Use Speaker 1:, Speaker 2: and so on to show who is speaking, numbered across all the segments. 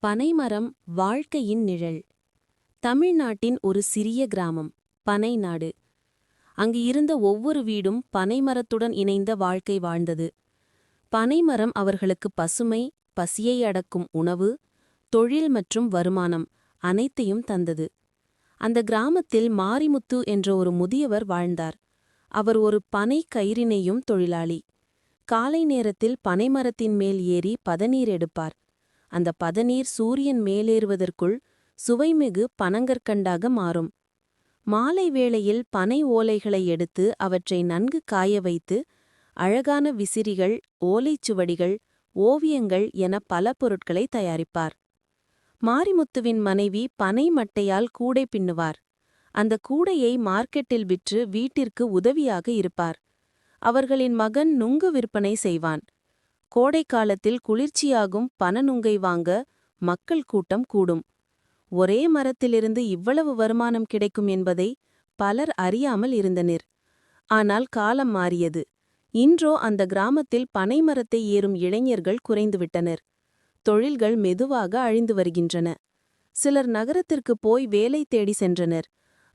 Speaker 1: பனைமரம் வாழ்க்கையின் நிழல். தமிழ்நாட்டின் ஒரு சிறிய கிராமம் பனைநாடு. அங்கு இருந்த ஒவ்வொரு வீடும் பனைமரத்துடன் இணைந்த வாழ்க்கை வாழ்ந்தது. பனைமரம் அவர்களுக்கு பசுமை, பசியை அடக்கும் உணவு, தொழில் மற்றும் வருமானம் அனைத்தையும் தந்தது. அந்த கிராமத்தில் மாரிமுத்து என்ற ஒரு முதியவர் வாழ்ந்தார். அவர் ஒரு பனை கயிறினையும் தொழிலாளி. காலை நேரத்தில் பனைமரத்தின் மேல் ஏறி பதநீர் எடுப்பார். அந்த பதநீர் சூரியன் மேலேறுவதற்குள் சுவைமிகு பனங்கற்கண்டாக மாறும். மாலை வேளையில் பனை ஓலைகளை எடுத்து அவற்றை நன்கு காய வைத்து அழகான விசிறிகள், ஓலைச்சுவடிகள், ஓவியங்கள் என பல பொருட்களை தயாரிப்பார். மாரிமுத்துவின் மனைவி பனை மட்டையால் கூடை பின்னுவார். அந்த கூடையை மார்க்கெட்டில் விற்று வீட்டிற்கு உதவியாக இருப்பார். அவர்களின் மகன் நுங்கு விற்பனை செய்வான். கோடைக்காலத்தில் குளிர்ச்சியாகும் பனநுங்கை வாங்க மக்கள் கூட்டம் கூடும். ஒரே மரத்திலிருந்து இவ்வளவு வருமானம் கிடைக்கும் என்பதை பலர் அறியாமல் இருந்தனர். ஆனால் காலம் மாறியது. இன்றோ அந்த கிராமத்தில் பனைமரத்தை ஏறும் இளைஞர்கள் குறைந்துவிட்டனர். தொழில்கள் மெதுவாக அழிந்து வருகின்றன. சிலர் நகரத்திற்கு போய் வேலை தேடி சென்றனர்.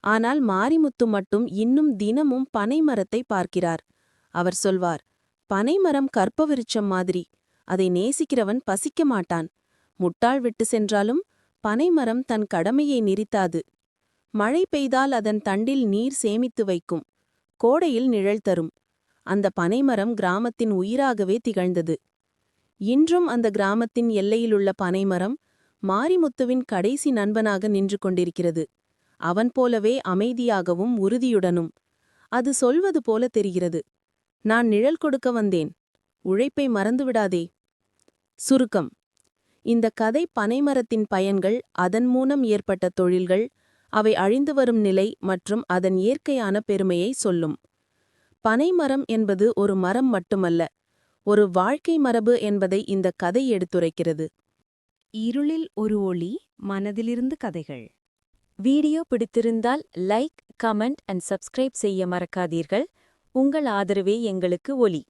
Speaker 1: ஆனால் மாரிமுத்து மட்டும் இன்னும் தினமும் பனைமரத்தை பார்க்கிறார். அவர் சொல்வார், பனைமரம் கற்பவிருட்சம் மாதிரி. அதை நேசிக்கிறவன் பசிக்க மாட்டான். முட்டாள் விட்டு சென்றாலும் பனைமரம் தன் கடமையை நிறுத்தாது. மழை பெய்தால் அதன் தண்டில் நீர் சேமித்து வைக்கும். கோடையில் நிழல் தரும். அந்த பனைமரம் கிராமத்தின் உயிராகவே திகழ்ந்தது. இன்றும் அந்த கிராமத்தின் எல்லையிலுள்ள பனைமரம் மாரிமுத்துவின் கடைசி நண்பனாக நின்று கொண்டிருக்கிறது. அவன் போலவே அமைதியாகவும் உறுதியுடனும். அது சொல்வது போல தெரிகிறது, நான் நிழல் கொடுக்க வந்தேன், உழைப்பை மறந்துவிடாதே. சுருக்கம்: இந்த கதை பனைமரத்தின் பயன்கள், அதன் மூலம் ஏற்பட்ட தொழில்கள், அவை அழிந்து வரும் நிலை மற்றும் அதன் இயற்கையான பெருமையை சொல்லும். பனைமரம் என்பது ஒரு மரம் மட்டுமல்ல, ஒரு வாழ்க்கை மரபு என்பதை இந்த கதை எடுத்துரைக்கிறது.
Speaker 2: இருளில் ஒரு ஒளி, மனதிலிருந்து கதைகள்.
Speaker 1: வீடியோ பிடித்திருந்தால் லைக், கமெண்ட் அண்ட் சப்ஸ்கிரைப் செய்ய மறக்காதீர்கள். உங்கள் ஆதரவே எங்களுக்கு ஒளி.